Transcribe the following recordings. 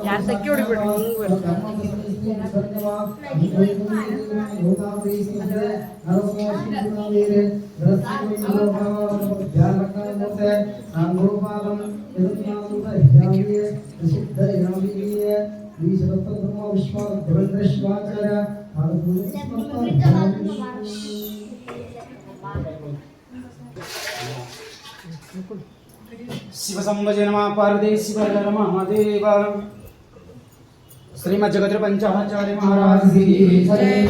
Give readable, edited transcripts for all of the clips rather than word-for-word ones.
यार तक शिव संभजे नमः पार्वती शिव हर महादेव। श्रीमद् जगद्गुरु पंचाचार्य महाराज की जय।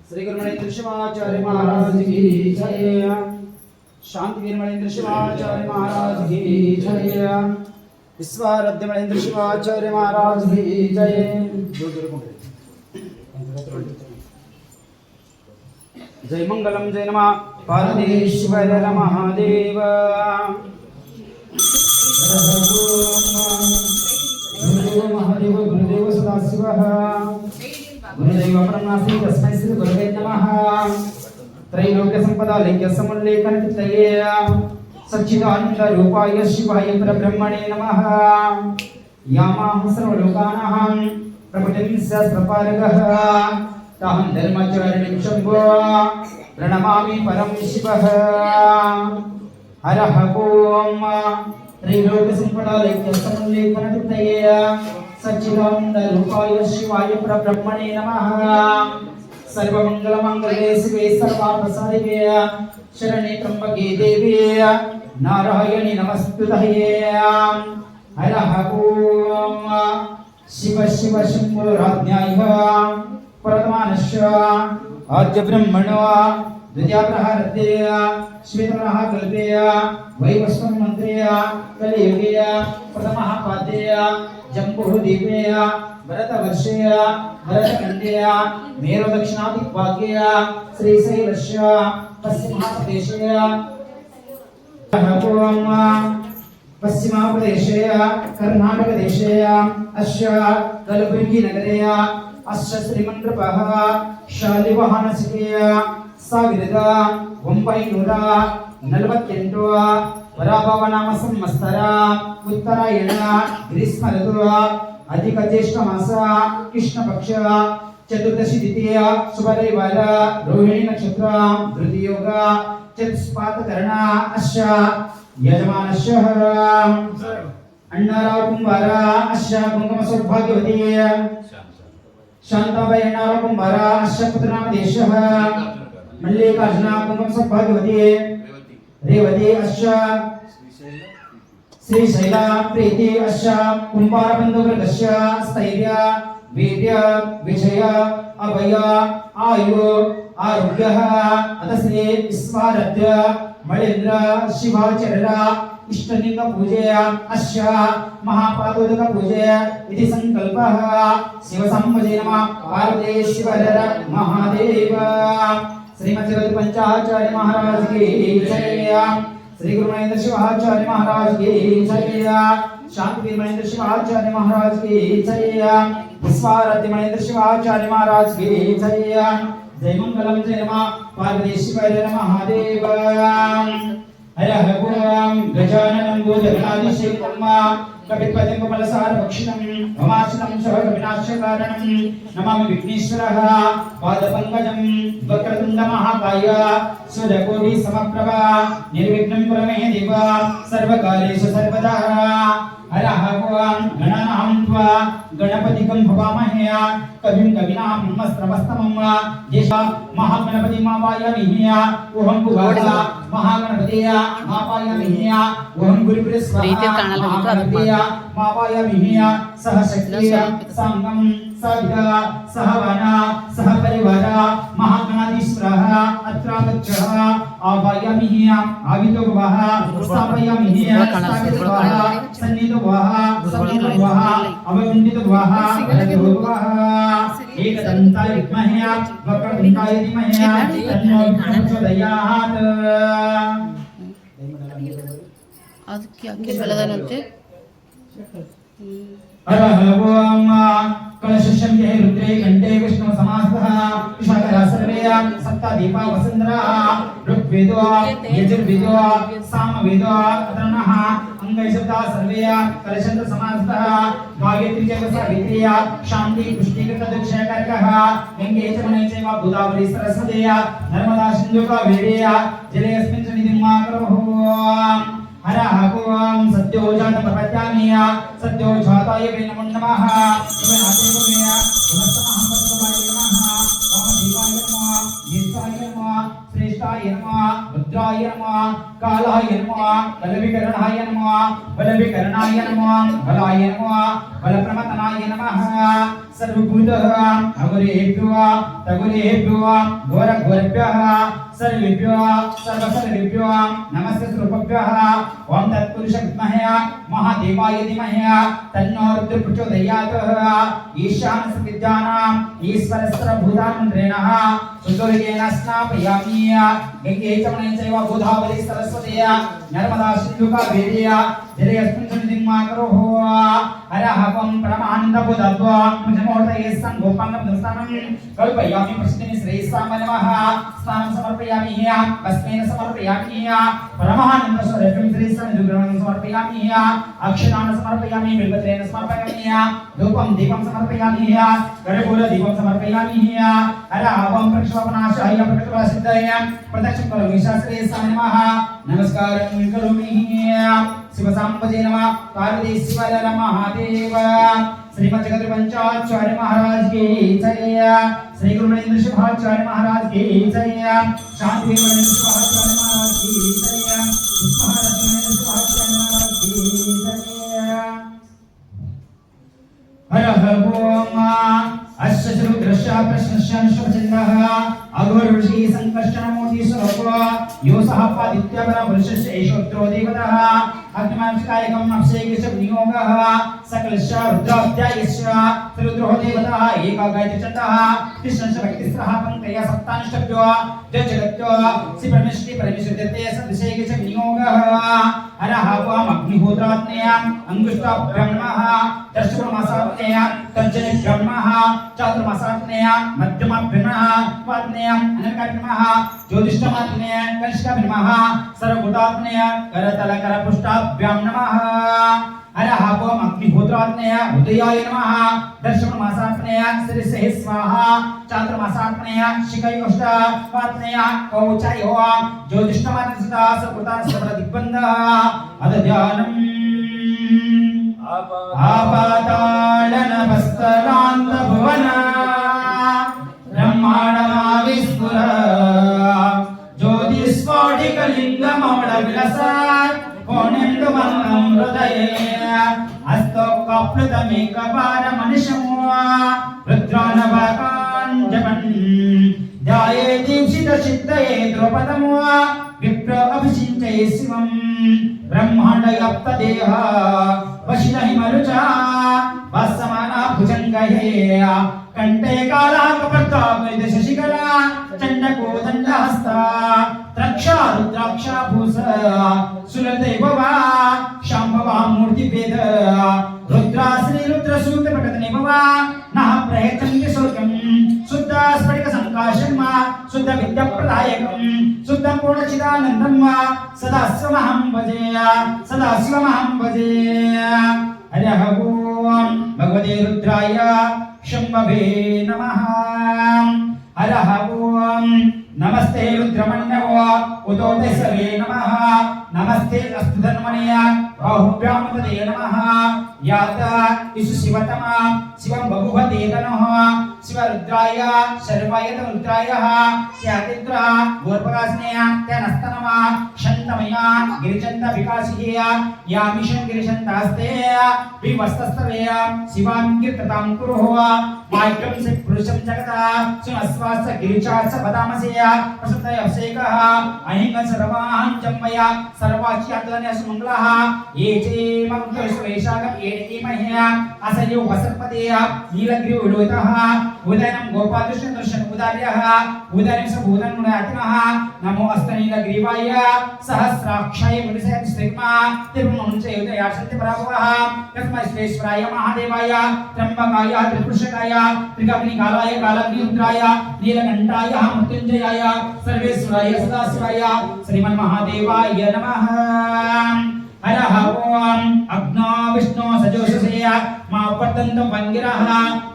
श्री गुरु मणिन्द्र शिवाचार्य महाराज की जय। शांति वीर मणिन्द्र शिवाचार्य महाराज की जय। विश्वाराध्य मणिन्द्र शिवाचार्य महाराज की जय। जय मंगलम जय नमः पार्वती शिव हर महादेव। महादेव गुरुदेव सदाशिवः गुरुदेव परमनाथी तस्मै श्री गुरवे नमः। त्रैलोक्य संपदा लेख्य समुल्लेखन चित्तये सच्चिदानंद रूपाय शिवाय परब्रह्मणे नमः। यामाहं सर्वलोकानां प्रभुतिं सहस्रपारगः ताहं धर्मचारिणीं शम्भो प्रणमामि परं शिवः। हरः ओम त्रैलोक्य संपदा लेख्य समुल्लेखन चित्तये सच्चिदानंद रूपाय शिवाय परब्रह्मणे नमः। सर्वमंगल मंगले शिवे सर्वार्थसाधिके शरणे त्र्यंबके देवी नारायणी नमस्तुते। हरः ओम शिव शिव शंभो राज्ञाय प्रथमानस्य आद्य ब्रह्मणो द्वितीय प्रहरते श्वेतमः कल्पे वैवस्वं मंत्रे कलियुगे प्रथमः पादे जम्बूद्वीपे भरतवर्षे भरतखण्डे मेरु दक्षिणादिग्भागे श्रीशैलस्य पश्चिमप्रदेशे पश्चिमप्रदेशे कर्नाटकदेशे अस्य कलबुर्गी नगरे अस्य श्रीमन्त्रपः शालिवाहनसिके ಸಾವಿರದ 948 ಪರಾಭವ ನಾಮ ಸಂವತ್ಸರ ಉತ್ತರಾಯಣ ಗ್ರೀಷ್ಮ ಋತು ಅಧಿಕ ಜ್ಯೇಷ್ಠ ಮಾಸ ಕೃಷ್ಣ ಪಕ್ಷ ಚತುರ್ದಶಿ ದ್ವಿತೀಯ ಶುಭ ರವಿವಾರ ರೋಹಿಣಿ ನಕ್ಷತ್ರ ಧೃತಿಯೋಗ ಚತುಷ್ಪಾತ ಕರಣ ಅಶ್ಯ ಯಜಮಾನಶ್ಯ ಅಣ್ಣಾರಾವ್ ಕುಂಬಾರ ಅಶ್ಯ ಕುಂಕುಮ ಸೌಭಾಗ್ಯವತಿ ಶಾಂತಾಬಾಯಿ ಅಣ್ಣಾರಾವ್ ಕುಂಬಾರ ಅಶ್ಯ ಪುತ್ರನಾಮದೇಶ मल्लिकार्जुना कुंकुम सौभाग्यवती रेवती अश्य श्रीशैला प्रीति अश्य कुंभार बंधुवर्गस्य स्थैर्य वीर्य विजय अभय आयु आरोग्य अतश्री विश्वाराध्य मणिन्द्र शिवाचार्य इष्टलिंग पूजे अश्य महापादोदक पूजे इति संकल्पः। शिव संभजे नमः पार्वती शिव हर महादेव। श्रीमद् जगद्गुरु पंचाचार्य महाराज की जय। श्री गुरु मणिन्द्र शिवाचार्य महाराज की जय। शांति वीर मणिन्द्र शिवाचार्य महाराज की जय। विश्वाराध्य मणिन्द्र शिवाचार्य महाराज की जय। जय मंगलम जय नमः पार्वती शिव हर महादेव। हरः ओम गजाननं भूतगणाधिसेवितं कपित्पतिं कमलसारभक्षितं भमासनं सर्वविनाशकारणं नमामि विघ्नेश्वरः पादपङ्कजं वक्रतुण्डमहाकाय सूर्यकोटिसमप्रभा निर्विघ्नं कुरु मे देव सर्वकार्येषु सर्वदा। हरः ओम गणानां त्वा गणपतिं भवामहे कविं कवीनां नमस्तमस्तमं देश महागणपति मावायामि ओहं भुवास महागणपति मावायामि ओहं गुरुबृहस्पति मावायामि सह शक्ति संगम सविता सह वना सह परिवार महागणाधीश्वरः अत्रागच्छः आवायामि आवितो भवः स्थापयामि स्थापितो भवः सन्निधो भवः सन्निधो भवः अवगुण्डितो भवः रजो भवः एकदन्ताय विद्महे वक्रतुण्डाय धीमहि तन्नो प्रचोदयात्। ಅದಕ್ಕೆ ಅಕ್ಕಿ ಬೆಳೆದನಂತೆ. अरहवम कलशशम्ये रुद्रे कंठे विष्णु समासः विशाखा सर्वे सप्ता दीपा वसुंधरा ऋग्वेदो यजुर्वेदो सामवेदो अतर्णः अंगैशब्दा सर्वे कलशंत समासः गायत्री च सावित्री शांति पुष्टि कृतदक्षयकर्कः गंगे च मने च गोदावरी सरस्वती नर्मदा सिंधु कावेरी जले अस्मिन् सन्निधिं मा करोः हरः ओम सत्यो जातं प्रपद्यामि सत्यो जाताय वे नमो नमः शिवनाथे भूमया नमस्तमः पद्मवाय नमः ओम दीपाय नमः नित्याय नमः श्रेष्ठाय नमः रुद्राय नमः कालाय नमः बलविकरणाय नमः बलविकरणाय नमः बलाय नमः बलप्रमतनाय नमः सर्वभूतः अगुरेभ्यो तगुरेभ्यो घोरघोरेभ्यः सर्वेभ्यो सर्वसर्वेभ्यो नमस्ते स्वरूपभ्यः ओम तत्पुरुष विद्महे महादेवाय धीमहि तन्नो रुद्रः प्रचोदयात् ईशानस्य विद्यानाम् ईश्वरस्य भूतामन्त्रेणः सुदुर्गेण स्नापयामि गंगे च मने चैव गोदावरी सरस्वती नर्मदा सिन्धु कावेरी जले अस्मिन् सन्निधिं मा करोः हरः ओम परमानन्दबोधत्व मुझमोर्तये संगोपङ्गं कल्पयामि प्रसिद्धिं श्रेयसाम नमः स्नानं समर्पयामि अस्मेन समर्पयामि परमानन्दस्वरूपं श्रेयसाम दुर्गणं समर्पयामि अक्षरान् समर्पयामि बिल्वत्रेण समर्पयामि धूपं दीपं समर्पयामि कर्पूर दीपं समर्पयामि हरः ओम प्रक्षोभनाशाय प्रकृतिवासिद्धाय प्रदक्षिणं करोमि श्रेयसाम नमः नमस्कारं करोमि शिवसाम्बजे नमः पार्वतीश्वर महादेव श्रीमद जगद्गुरुपंचाचार्य महाराज की जय श्री गुरु महेंद्र शिवाचार्य महाराज की जय शांति महेंद्र शिवाचार्य महाराज की जय महाराज महेंद्र शिवाचार्य महाराज की जय हरः ओम अश्वरुद्रश्च प्रश्नश्च शुभचिन्तः अघोरऋषि संकर्षणमूर्ति स्वरूप यो सह पादित्यवर पुरुषस्य एषोत्रो देवतः अग्निमांसकायकम् अभिषेकस्य विनियोगः सकलस्य रुद्राध्यायस्य रुद्रो देवतः एकागायति चतः कृष्णस्य भक्तिस्रः पङ्कया सप्तानिष्टभ्यो जगत्यो श्री परमेश्वरी सदभिषेकस्य विनियोगः हरः ओम अग्निहोत्रात्मया अंगुष्ठाभ्यां दर्शनमासात्मया तर्जनभ्यां चातुर्मासात्मया मध्यमाभ्यां वात्मया अनकाभ्यां ज्योतिष्ठमात्मया कनिष्ठाभ्यां सर्वभूतात्मया करतलकरपुष्टाभ्यां नमः हरः ओम अग्निहोत्रात्मया उदयाय नमः दर्शनमासात्मया शिरसे स्वाहा चातुर्मासात्मया शिखयोष्ठात्मया कौचायो ज्योतिष्ठमात्मया सर्वभूतात्मया अदध्यानम् आपातालनभस्तरान्त भुवन ब्रह्माण्डमाविस्फुर ज्योतिस्फोटिकलिङ्गमौढविलस कोणेन्दुमन्नं हृदये हस्तोक्काप्लुतमेकवारमनिशमो रुद्रानवाकान् जपन् ध्याये दीक्षितचित्तये द्रौपदमो विप्र अभिषिञ्चये शिवम् ब्रह्माण्डव्याप्तदेह वशिनहिमरुचा वासमाना भुजङ्गये कंठे कालाकपर्तामृत शशिकला चण्डकोदण्डहस्ता त्रक्षा रुद्राक्षा भूष सुलते भवा शाम्भवा मूर्तिभेद रुद्रा श्री रुद्र सूक्त प्रकटने भवा नः प्रयच्छन्ति शुल्कम् शुद्ध स्फटिक संकाशम् शुद्ध विद्याप्रदायकम् शुद्धं पूर्णचिदानन्दम् सदा शिवमहं भजे हरः ओम भगवते रुद्राय शंभवे नमः हरः ओम नमस्ते रुद्रमण्यव उदोते सर्वे नमः नमस्ते अस्तु धन्मनेय बाहुभ्यां पदे नमः याता इषु शिवतमा शिवं बहुवते तनः शिवरुद्राय शर्वाय रुद्राय त्यातिद्र गोर्पकास्नेय त्यानस्तनमा शन्तमया गिरिचन्द विकासिय यामिषं गिरिचन्दास्ते विवस्तस्तवेय शिवां कीर्ततां कुरुः मायकं से पुरुषं जगता सुनस्वास गिरिचास पदामसेय प्रसुतय अभिषेकः अहिंग सर्वान् जम्मया सर्वाच्यातनय सुमङ्गलः ये चे मङ्गलस्वेशागं येति मह्या असयो वसर्पते नीलग्रीवलोहितः उदयनं गोपालकृष्ण दर्शन उदार्यः उदयनं सबूतं मुनातिनः नमो अस्त नीलग्रीवाय सहस्राक्षाय मुनिसह स्त्रिमा तिरुमंचयुतया सत्यपराभवः तस्मैश्वेश्वराय महादेवाय त्र्यंबकाय त्रिपुरुषकाय त्रिकग्निकालाय कालग्निरुद्राय नीलकण्ठाय मृत्युञ्जयाय सर्वेश्वराय सदाशिवाय श्रीमन्महादेवाय नमः। हरः ओम अग्नो विष्णु सजोषसेय मा वर्तन्तो वंगिरः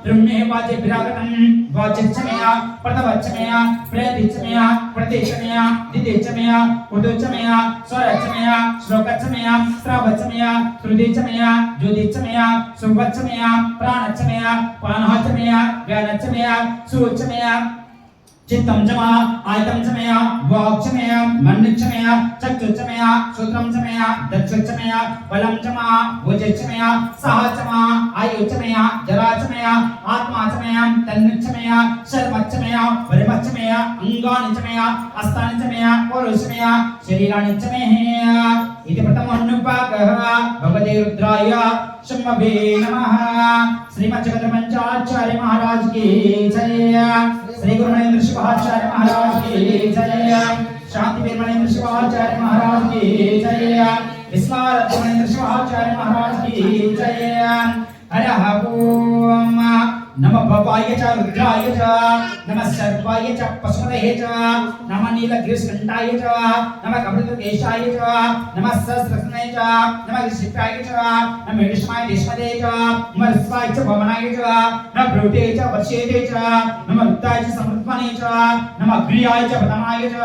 ब्रह्मे वाचे विरागतं वाचिच्छमया प्रतवच्छमया प्रयतिच्छमया प्रतिच्छमया दितिच्छमया उदुच्छमया स्वरच्छमया श्लोकच्छमया श्रावच्छमया श्रुतिच्छमया ज्योतिच्छमया सुवच्छमया प्राणच्छमया पानहच्छमया ज्ञानच्छमया सुवच्छमया चित्तं चमया आयतं चमया वाक्चमया मन्निच्छमया चक्षुच्छमया श्रोत्रंचमया दक्षुच्छमया बलं चमया भुजच्छमया सहचमया आयुच्छमया जराचमया आत्माचमया तन्निच्छमया शर्मच्छमया परिमच्छमया अंगानिच्छमया अस्तानिच्छमया पौरुषमया शरीरानिच्छमया इति प्रथमोऽनुपाकः भगवते रुद्राय शम्भवे नमः। श्रीमज्जगन्मंचाचार्य महाराज की जय। श्री गुरु महेंद्र शिवाचार्य महाराज की जय। शांति वीर महेंद्र शिवाचार्य महाराज की जय। विस्मारक महेंद्र शिवाचार्य महाराज की जय। हरः ओम नमः भवाय च रुद्राय च नमः सर्वाय च पशुपतये च नमः नीलगिरिस्कण्ठाय च नमः कपिलकेशाय च नमः सहस्रस्नाय च नमः ऋषिकाय च नमः विष्माय देशपदे च नमः ऋस्वाय च भवनाय च नमः ब्रूते च वर्षेते च नमः रुद्राय च समृद्धमने च नमः अग्र्याय च प्रथमाय च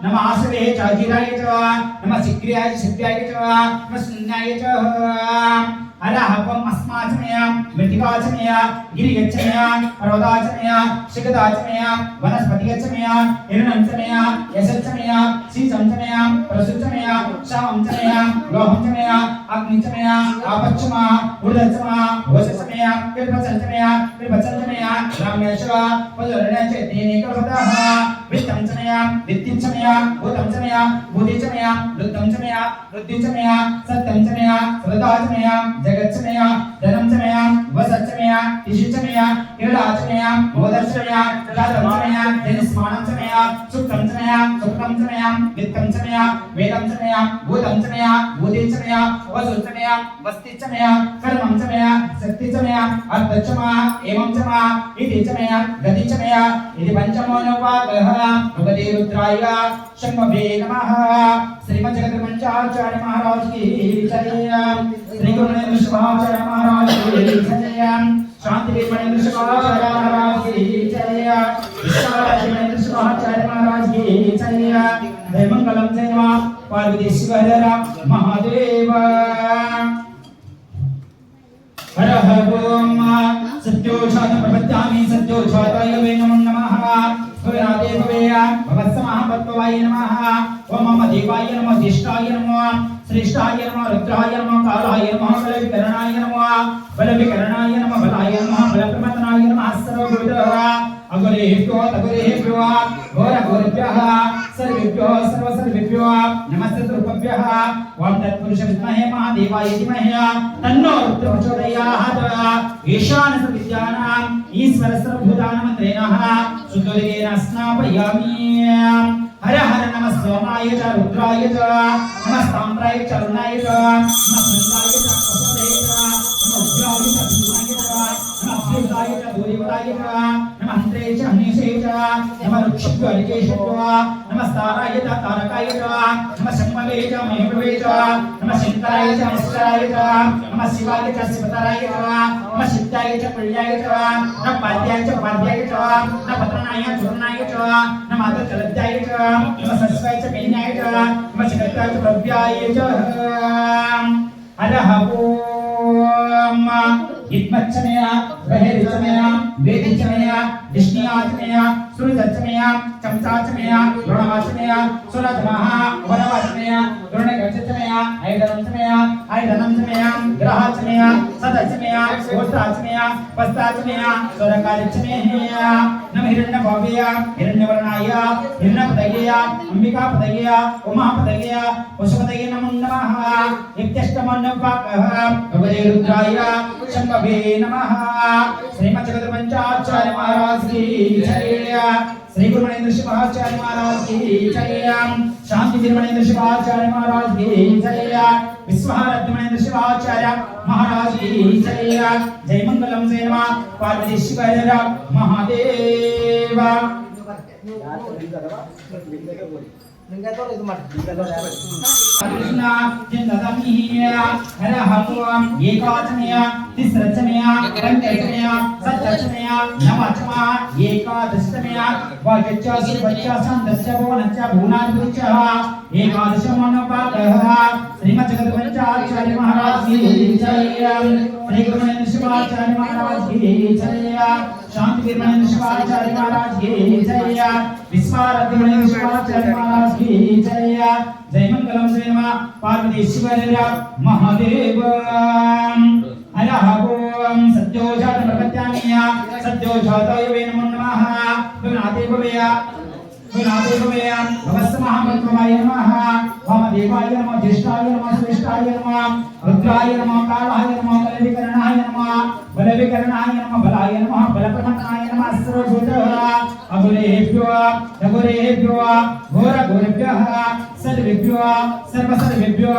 नमः आसवे च अजिराय च नमः शीघ्राय च सिद्ध्याय च नमः शून्याय च अरहपम अस्माचमया मृतिकाचमया गिरिगच्छमया पर्वताचमया शिखदाचमया वनस्पतिगच्छमया हिरणंचमया यशच्चमया शीचमचमया प्रसुच्चमया शामंचमया लोहंचमया अग्निचमया आपच्चमा उर्धच्चमा वशचमया कृपचंचमया कृपचंचमया रामेश्वरा पजरणचे तीनिकवतः वित्तंचमया वित्तिंचमया भूतंचमया भूतिचमया रुद्धंचमया रुद्धिंचमया सत्यंचमया श्रद्धाचमया जगच्चमया धनंचमया वसच्चमया इशिचमया क्रीडाचमया मोदर्चमया राजमया जनिस्मानंचमया सुक्तंचमया सुक्तंचमया वित्तंचमया वेदंचमया भूतंचमया भूतिंचमया वसुच्चमया वस्तिच्चमया कर्मंचमया शक्तिचमया अर्थचमया एवंचमया इतिचमया गतिचमया इति पंचमोनुपाकः भगवते रुद्राय शम्भवे नमः। श्रीमज्जगन्मंचाचार्य महाराज की जय। श्री गुरु महेंद्र शिवाचार्य महाराज की जय। शांति वीर महेंद्र शिवाचार्य महाराज की जय। विश्वराज महेंद्र शिवाचार्य महाराज की जय। जयमंगलम जय मां पार्वतीश्वर महादेव। हर हर ओम सत्योजात प्रपद्यामि सत्योजाताय वे नमो नमः। भवनादेववेय भवत्समहापत्वाय नमः। ओम मम देवाय नमः ज्येष्ठाय नमः श्रेष्ठाय नमः रुद्राय नमः कालाय नमः बलविकरणाय नमः बलविकरणाय नमः बलाय नमः बलप्रमथनाय नमः सर्वभूतः अगुरेभ्यो तगुरेभ्यो घोरघोरेभ्यः सर्वेभ्यो सर्वसर्वेभ्यो नमस्ते रूपभ्यः। ओम तत्पुरुष विद्महे महादेवाय धीमहि तन्नो रुद्रः प्रचोदयात्। ईशान सर्वविद्यानां ईश्वर सर्वभूतानां मंत्रेणः सुदुर्गेण स्नापयामि। हर हर नमः सोमाय च रुद्राय च नमः ताम्राय च अरुणाय च नमः भद्राय च पशुपतये च नमः उग्राय च भीमाय च नमः अभ्युदाय च दूरीवराय च नमः हन्त्रे च हनीशे च नमः ऋक्षभ्यो अरिकेशे च नमः ताराय च तारकाय च नमः शम्भवे च महेन्द्रवे च नमः शंकराय च मस्कराय च नमः शिवाय च शिवतराय च नमः सिद्धाय च प्रियाय च नमः पाद्याय च पाद्याय च नमः पत्रनाय चूर्णाय च नमः आदर्शलब्धाय च नमः सस्वाय च कन्याय च नमः जगत्ताय च प्रव्याय च। हरः ओम इत्मच्छमया बहिर्चमया वेदिचमया विष्णुयाचमया सुरजचमया चमचाचमया द्रोणाचमया सुरजमहा वरवाचमया द्रोणगच्छमया धनंचमया ऐधनंचमया ऐधनंचमया ग्रहाचमया सदचमया गोत्राचमया पस्ताचमया स्वरकालिचमया नम हिरण्यभावया हिरण्यवर्णाय हिरण्यपतये अंबिकापतये उमापतये पशुपतये नमो नमः नित्यष्टमन्नपाकः भगवते रुद्राय शंभवे नमः श्रीमज्जगतपंचाचार्य महाराज की जय श्री गुरु मणेन्द्र शिवाचार्य महाराज की जय शांति मणेन्द्र शिवाचार्य महाराज की जय विश्वाराध्य मणेन्द्र शिवाचार्य महाराज की जय जय मंगलम जय नमः पार्वतीश्वर महादेव कृष्ण जिंददमिया हरहत्वम एकाचमया तिस्रचमया पंचचमया सप्तचमया नवचमया एकादशचमया वाचच्च वच्च संदश्च भुवनच्च भुवनादिपुच्छः एकादशमनोपाकः श्रीमज्जगतपंचाचार्य महाराज की जय श्री गुरु मणेन्द्र शिवाचार्य महाराज की जय शांति मणेन्द्र शिवाचार्य महाराज की जय विश्वाराध्य मणेन्द्र शिवाचार्य महाराज की जय जय मंगलम जय नमः पार्वतीश्वर महादेव हरः ओम सत्योजात प्रपत्यामिया सत्योजाताय वे नमो नमः विनाते भवेया भवस्महामन्त्रमाय नमः वामदेवाय नमः ज्येष्ठाय नमः श्रेष्ठाय नमः रुद्राय नमः कालाय नमः बलविकरणाय नमः बलविकरणाय नमः बलाय नमः बलप्रमथनाय नमः सर्वभूतः अघोरेभ्यो घोरघोरेभ्यः सर्वेभ्यो सर्वसर्वेभ्यो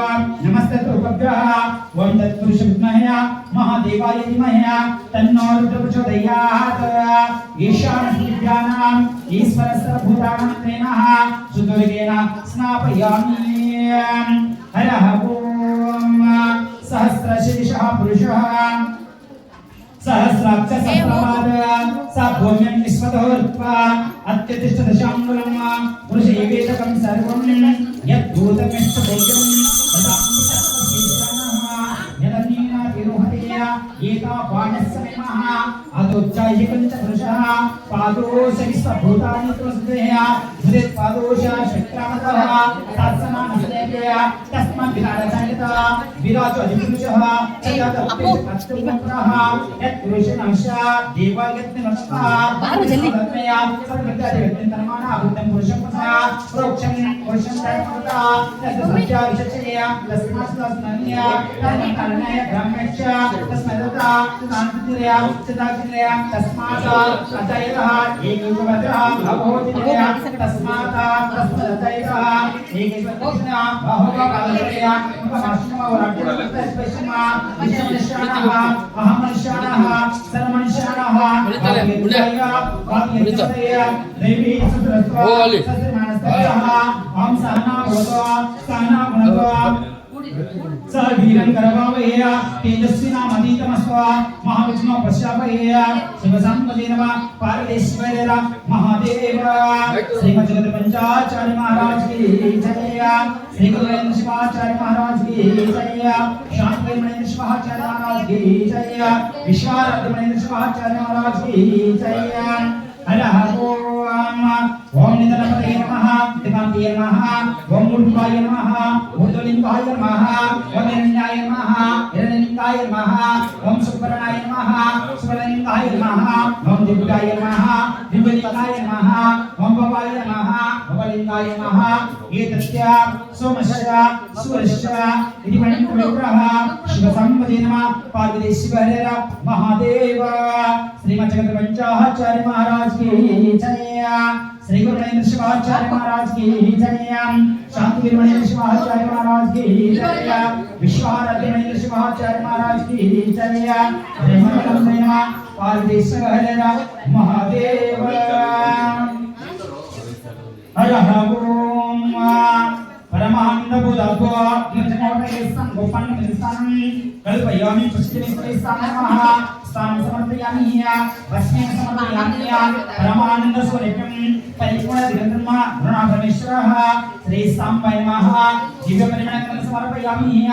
नमस्ते तुभ्यः ओम तत्पुरुष विद्महे महादेवाय धीमहि तन्नो रुद्र प्रचोदयात् ईशानविद्यानां ईश्वर सर्वभूतानां प्रेमः सुदुर्गेन स्नापयामि हरः ओम सहस्रशीर्षः पुरुषः सहस्राक्ष सहस्रपाद साभूम्यं विश्वतोर्त्वा अत्यतिष्ठ दशाङ्गुलं पुरुषैवेदकं सर्वं यद्भूतमिष्ट भोग्यं एता बाणस्समेमः अदोच्चायिकञ्च पुरुषः पादोशविश्वभूतानि तुलस्तेः उदित पादोश शक्रामतः तत्समानस्तेभ्य तस्मात् विराजयतः विराजो अधिपुरुषः चतुर्थः यत्पुरुषनंशा देवायत्नमस्तः तन्मया सर्वज्ञादिव्यक्तिन्तर्माणः भूतं पुरुषं पुरुषः प्रोक्षं पुरुषं तन्मतः तस्य विशेषया तस्मास्मन्या तन्मकर्णय ब्रह्मच्च तस्मदता शान्तिर्या चिदाग्निर्या तस्मात् अजयतः एकैकवचः भवोतिर्या तस्मात् तस्मदतयतः एकैकवचः भवोकालर्या उपमश्नमवराट्यस्पश्यमा विश्वमनुष्याणः अहमनुष्याणः सर्वमनुष्याणः भाग्यस्य देवी सुत्रस्वा सस्यमानस्तः अहं सहना भवतु सहना भुनक्तु सह वीरं करवावहेय तेजस्विनामतीतमस्व महाविष्णु पश्यावहेय शिवसंपदे नमः पार्वतीश्वर महादेव श्रीमज्जगतपंचाचार्य महाराज की जय श्री गुरु मणेन्द्र शिवाचार्य महाराज की जय शांति मणेन्द्र शिवाचार्य महाराज की जय विश्वाराध्य मणेन्द्र शिवाचार्य महाराज की जय हरः ओम ओम निधनपतये नमः दिवान्ते नमः ओम मूर्धाय नमः ऊर्ध्वलिंगाय नमः ओम हिरण्याय नमः हिरण्यलिंगाय नमः ओम सुवर्णाय नमः सुवर्णलिंगाय नमः ओम दिव्याय नमः दिव्यलिंगाय नमः ओम भवाय नमः भवलिंगाय नमः एतस्य सोमस्य सूर्यस्य इति मणिपुरः शिवसंपदे नमः पार्वतीश्वर महादेव श्रीमज्जगतपंचाचार्य महाराज की जय श्री गुरु मणेन्द्र शिवाचार्य महाराज की जय शांति मणेन्द्र शिवाचार्य महाराज की जय विश्वाराध्य मणेन्द्र शिवाचार्य महाराज की जय जय मंगलम जय नमः पार्वतीश्वर महादेव हरः ओम परमानंद बुद्धो निर्जनोटे संगोपन स्थानं कल्पयामि पुष्टिनिष्ठे स्थानमः स्थानं समर्पयामि वस्मेन समर्पयामि परमानंद स्वरूपं परिपूर्ण दिगंतर्मा गृणापरमेश्वरः श्री सांबाय नमः दिव्य परिमళं समर्पयामि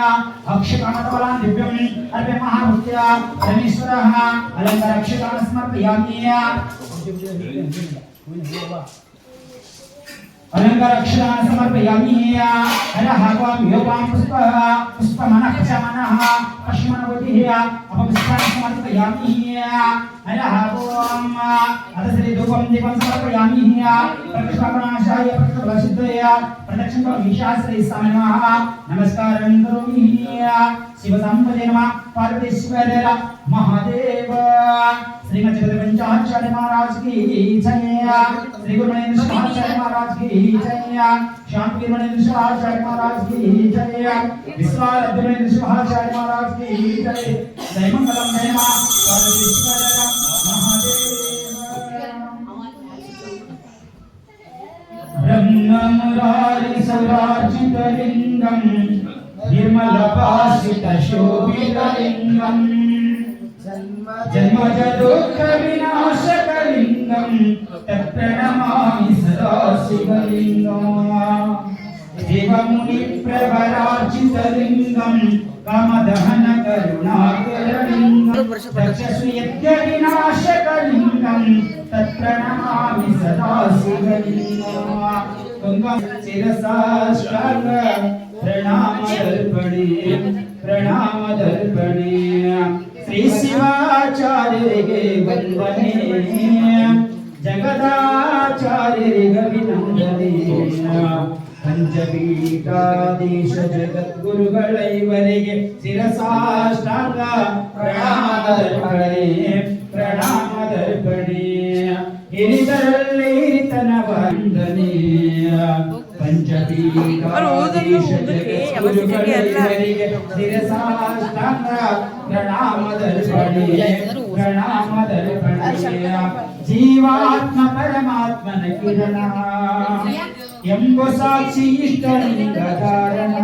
अक्षकामतबलान् दिव्यं अर्पयामः भूत्य परमेश्वरः अलंकार अक्षकान् समर्पयामि अलंकारक्षरान् समर्पयामि हरः त्वां योपां पुष्पमनः पशमनः पश्मनवतिः अपपुष्पान् समर्पयामि हरः त्वां अतश्री धूपं दीपं समर्पयामि प्रतिष्ठापनाशाय प्रतिष्ठासिद्धय प्रदक्षिणं विशास्त्रे नमः नमस्कारं करोमि शिवसंपदे नमः पार्वतीश्वर महादेव श्रीमद जगदपंचाचार्य महाराज की जय श्री गुरु महेंद्र शिवाचार्य महाराज की जय शांति महेंद्र शिवाचार्य महाराज की जय विश्वाराध्य महेंद्र शिवाचार्य महाराज की जय जय मंगलम जय मां पार्वतीश्वर महादेव ब्रह्म मुरारी सौरार्चित लिंगम निर्मल पासित शोभित लिंगम जन्म दुःख विनाशक लिंगम तत्प्रणमामि सदा शिवलिंगम देवमुनि प्रवरार्चित लिंगम कामदहन करुणाकर लिंगम दक्षसुयज्ञ विनाशक लिंगम तत्प्रणमामि सदा शिवलिंगम गंगा शिरसाष्टांग प्रणाम दर्पणे श्री शिवाचार्य वंदने जगदाचार्य अभिनंदने पंचपीठाधीश जगद्गुरुगळैवरिगे शिरसाष्टांग प्रणाम दर्पणे हिरितन वंदने पंचपीठाधीश जगद्गुरुगळैवरिगे शिरसाष्टांग प्रणाम दर्पणे जीवात्म परमात्मन किरण ಎಂಬ ಸಾಕ್ಷಿ ಇಷ್ಟಲಿಂಗ ಧಾರಣ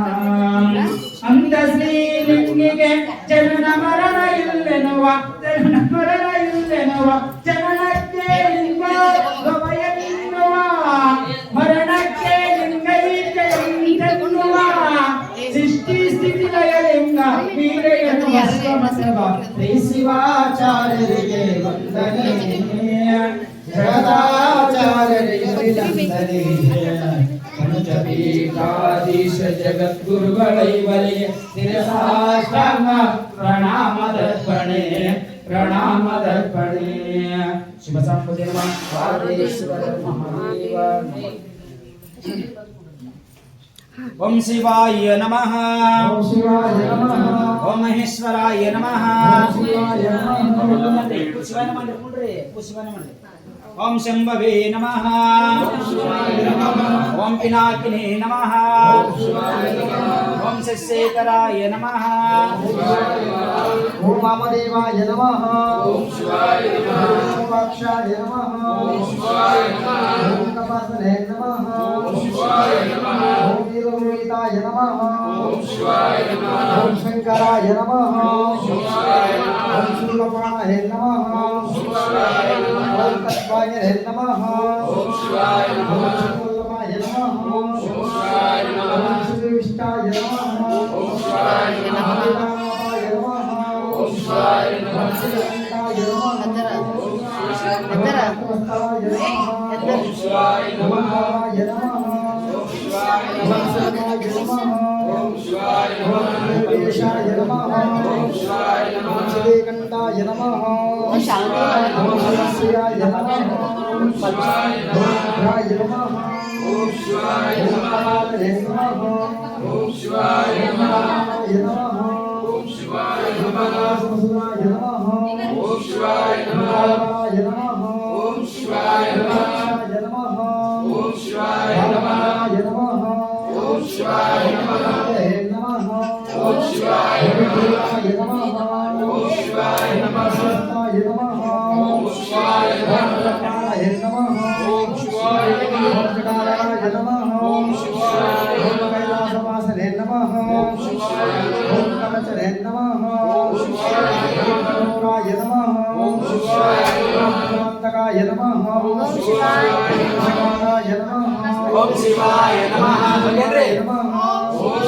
ಅಂದ ಶ್ರೀಲಿಂಗಿಗೆ ಜನನ ಮರಣ ಇಲ್ಲೆನುವ ಜನನಕ್ಕೆ ಲಿಂಗ ಎನ್ನುವ ಮರಣಕ್ಕೆ ಲಿಂಗ ಎನ್ನುವ ಸೃಷ್ಟಿ ಸ್ಥಿತಿ ಲಯಲಿಂಗ ವೀರ ಎನ್ನುವ ಶ್ರೀ ಶಿವಾಚಾರ್ಯರಿಗೆ ವಂದನೆ जगदाचार्य अभिनंदने पंचपीठाधीश जगद्गुरुगळैवरिगे शिरसाष्टांग प्रणाम दर्पणे शिव संपदे नमः पार्वतीश्वर महादेव ओम शिवाय नमः ओम महेश्वराय नमः ओम शंभवे नमः ओम पिनाकिने नमः ओम शशेखराय नमः ओम वामदेवाय नमः ओम वाक्षाय नमः ओम कपासने नमः ओम वीरलोहिताय नमः ओम शंकराय नमः ओम शूलपाणाय नमः ओम तत्वाय नमः ओम शिवाय नमः ओम शूलपाय नमः ओम शिवाय नमः ओम श्रीविष्टाय नमः ओम शिवाय नमः ओम शिवाय नमः ओम शिवाय नमः ओम शिवाय नमः ओम शिवाय नमः देवेशाय नमः ओम शिवाय नमः श्रीकंठाय नमः ओम शिवाय नमः शिवाय नमः ओम शिवाय नमः ओम शिवाय नमः ओम शिवाय नमः ओम शिवाय नमः ओम शिवाय नमः ओम शिवाय नमः ओम शिवाय नमः ओम शिवाय नमः ओम शिवाय नमः ओम शिवाय नमः ओम शिवाय नमः ओम शिवाय नमः ओम शिवाय कैलासवासने नमः ओम शिवाय ओम कवचने नमः ओम शिवाय नमः ओम शिवाय नमः नमः ओम शिवाय नमः ओम शिवाय नमः ओम शिवाय नमः ओम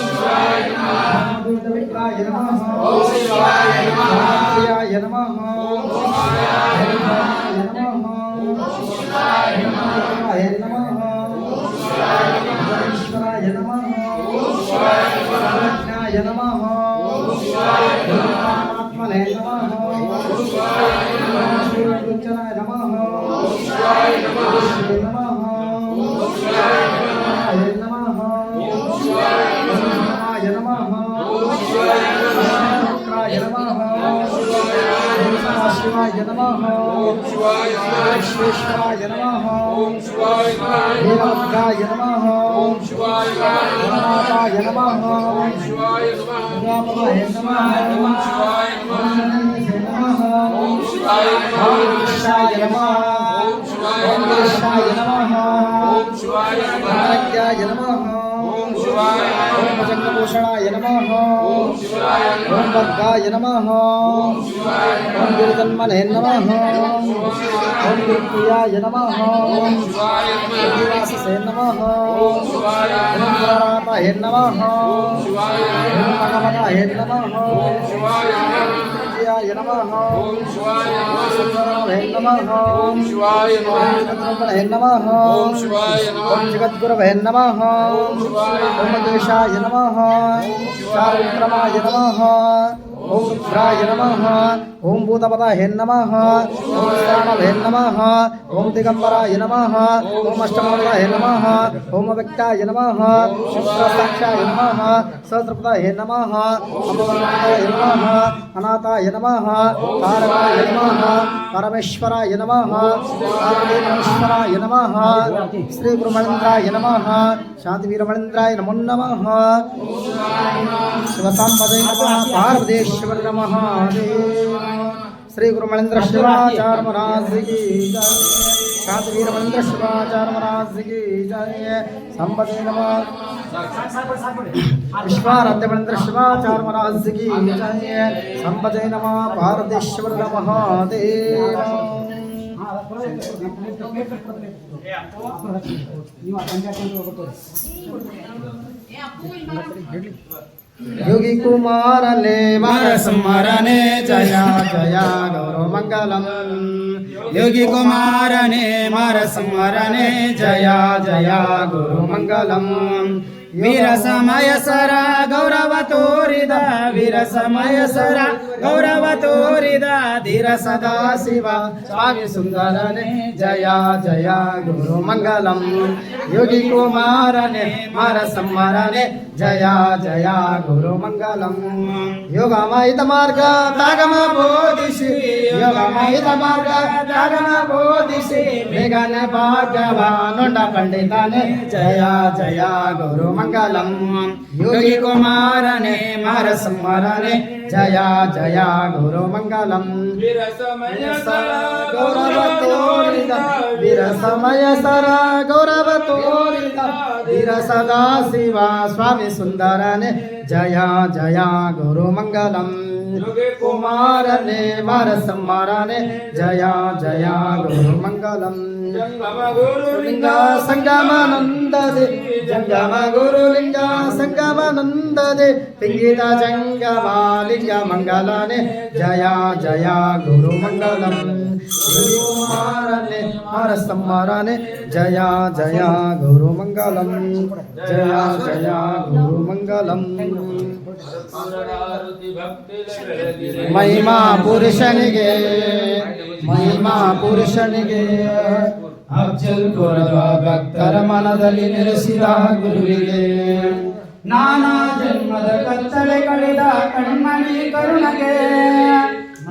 शिवाय नमः ओम शिवाय नमः ओम शिवाय नमः ओम शिवाय नमः ओम शिवाय नमः नमः परमात्मने नमः श्रीवल्लभचनाय नमः शिवाय नमः विश्वेश्वराय नमः देवकाय नमः गणनाथाय नमः रामाय नमः कृष्णाय नमः कृष्णाय नमः आज्ञाय नमः भुजंगभूषणाय नमः ओम वर्गाय नमः ओम गिरिजन्मने नमः ओम गिरिप्रियाय नमः ओम श्रीवाससे नमः ओम पुराणाय नमः ओम भगवताय नमः ओम शिवाय नमः ओम शिवाय नमः ओम शिवाय नमः ओम शिवाय नमः ओम जगद्गुरवे नमः ओम देशाय नमः चारुक्रमाय नमः ओम रुद्राय नमः ओम भूतपताय नमः ओम श्रावणे नमः ओम दिगंबराय नमः ओम अष्टमूलाय नमः ओम व्यक्ताय नमः ओम साक्षाय नमः सहस्रपदाय नमः अमरनाथाय नमः अनाथाय नमः तारकाय नमः परमेश्वराय नमः पार्वतीश्वराय नमः श्री गुरुमणीन्द्राय नमः शांतिवीरमणीन्द्राय नमो नमः शिवसाम्बदे नमः पार्वतीश्वर नमः श्री गुरुमणीन्द्र शिवाचार्य महाराज की जय शांतिवीर मणीन्द्र शिवाचार्य महाराज की जय संपदे नमः विश्वाराध्य मणीन्द्र शिवाचार्य महाराज की जय संपदे नमः पार्वतीश्वर नमः देव योगी कुमार ने मार स्मरणे जया जया गौरव मंगलम योगी कुमार ने मार स्मरणे जया जया गुरु मंगलम वीर समय सरा गौरव तोरिद वीर समय सरा गौरव तोरिद धीर सदा शिव स्वामी सुंदरने जया जया गुरु मंगलम योगी कुमार ने मार स्मरणे जया जया गुरु मंगलम योगमयित मार्ग तागम बोधिषि योगमयित मार्ग तागम बोधिषि वेगन भाग्यवानुंड पंडितने जया जया गुरु मंगलम योगी कुमार ने मार स्मरणे जया जया गुरु मंगलम वीर समय सरा गौरव तोरिद वीर समय सरा गौरव तोरिद धीर सदा शिवा स्वामी सुंदरने जया जया गुरु मंगलम योगी कुमार ने मार स्मरणे जया जया गुरु मंगलम जंगम गुरुलिंग संगमानंद दे जंगम गुरुलिंग संगमानंद दे पिंगित जंगमालिंग मंगलने जया जया गुरु मंगलम योगी कुमार ने मार स्मरणे जया जया गुरु मंगलम जया जया गुरु मंगलम महिमा पुरुषनिगे ಅಫ್ಜಲ್ ಕೋರವ ಭಕ್ತರ ಮನದಲ್ಲಿ ನೆಲೆಸಿದ ಗುರುವಿಗೆ ನಾನಾ ಜನ್ಮದ ಕತ್ತಲೆ ಕಳೆದ ಕಣ್ಮಣಿ ಕರುಣಗೆ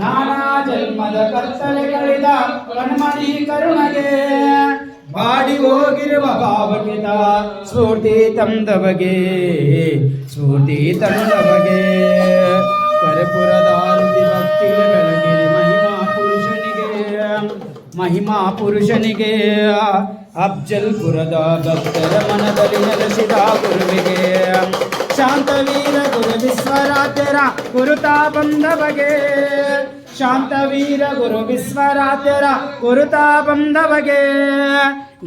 ನಾನಾ ಜನ್ಮದ ಕತ್ತಲೆ ಕಳೆದ ಕಣ್ಮಣಿ ಕರುಣಗೆ ಬಾಡಿ ಹೋಗಿರುವ ಭಾವಕಿತ ಸ್ಫೂರ್ತಿ ತಂದವಗೆ ಕರೆಪುರದ ಆರುತಿ ಭಕ್ತಿಗೆ ಬೆಳಗಿರಿ ಮಹಿಮಾ ಪುರುಷನಿಗೆ ಅಫ್ಜಲ್ಪುರದ ಭಕ್ತರ ಮನದಲ್ಲಿ ನೆಲೆಸಿದ ಗುರುವಿಗೆ ಶಾಂತವೀರ ಗುರು ವಿಶ್ವರಾಧ್ಯರ ಕುರುತಾ ಬಂದವಗೆ ಶಾಂತವೀರ ಗುರು ವಿಶ್ವರಾಧ್ಯರ ಕುರುತಾ ಬಂದವಗೆ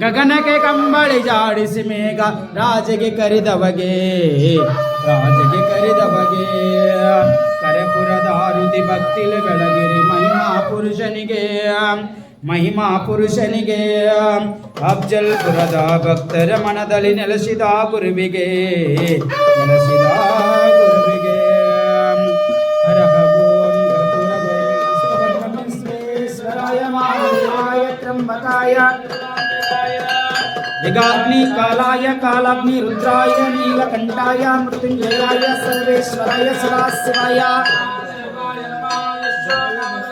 ಗಗನಕ್ಕೆ ಕಂಬಳಿ ಜಾಡಿಸಿ ಮೇಘ ರಾಜಗೆ ಕರೆದವಗೆ ಕರೆಪುರದ ಆರುತಿ ಭಕ್ತಿಲೆ ಬೆಳಗಿರಿ ಮಹಿಮಾ ಪುರುಷನಿಗೆ ಮಹಿಮಾ ಪುರುಷನಿಗೆ ಅಫ್ಜಲ್ ಪುರದ ಭಕ್ತರ ಮನದಲ್ಲಿ ನೆಲೆಸಿದ ಗುರುವಿಗೆ ಹರಹ ಓಂ ಕರ್ಪೂರ ವಿಶ್ವೇಶ್ವರಾಯ ಮಹಾದೇವಾಯ ತ್ರ್ಯಂಬಕಾಯ विगाग्नि कालाय कालाग्नि रुद्राय नीलकंठाय मृत्युंजयाय सर्वेश्वराय सदाशिवाय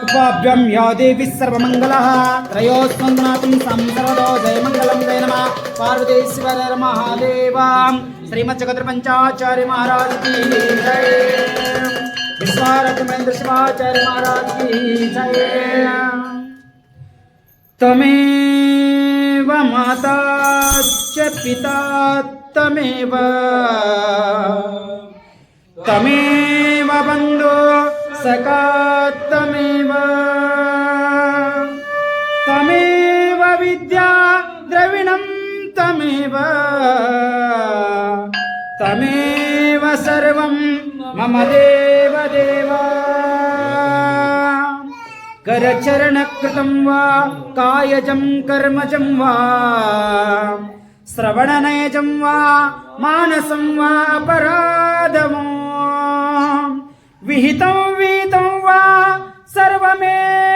उपाभ्यं या देवी सर्वमंगलः त्रयोस्मन्नाथं संसर्वदो जयमंगलं जय नमः पार्वतीश्वर महादेव श्रीमज्जगद्रपंचाचार्य महाराज की जय विश्वारत्महेंद्र शिवाचार्य महाराज की जय तमेव माता च पिता तमेव तमेव बन्धु सखा तमेव तमेव विद्या द्रविणं तमेव तमेव सर्वं मम देव देव करचरणकृतं वा कायजं कर्मजं वा श्रवणनयजं वा मानसं वा अपराधमो विहितं विहितं वा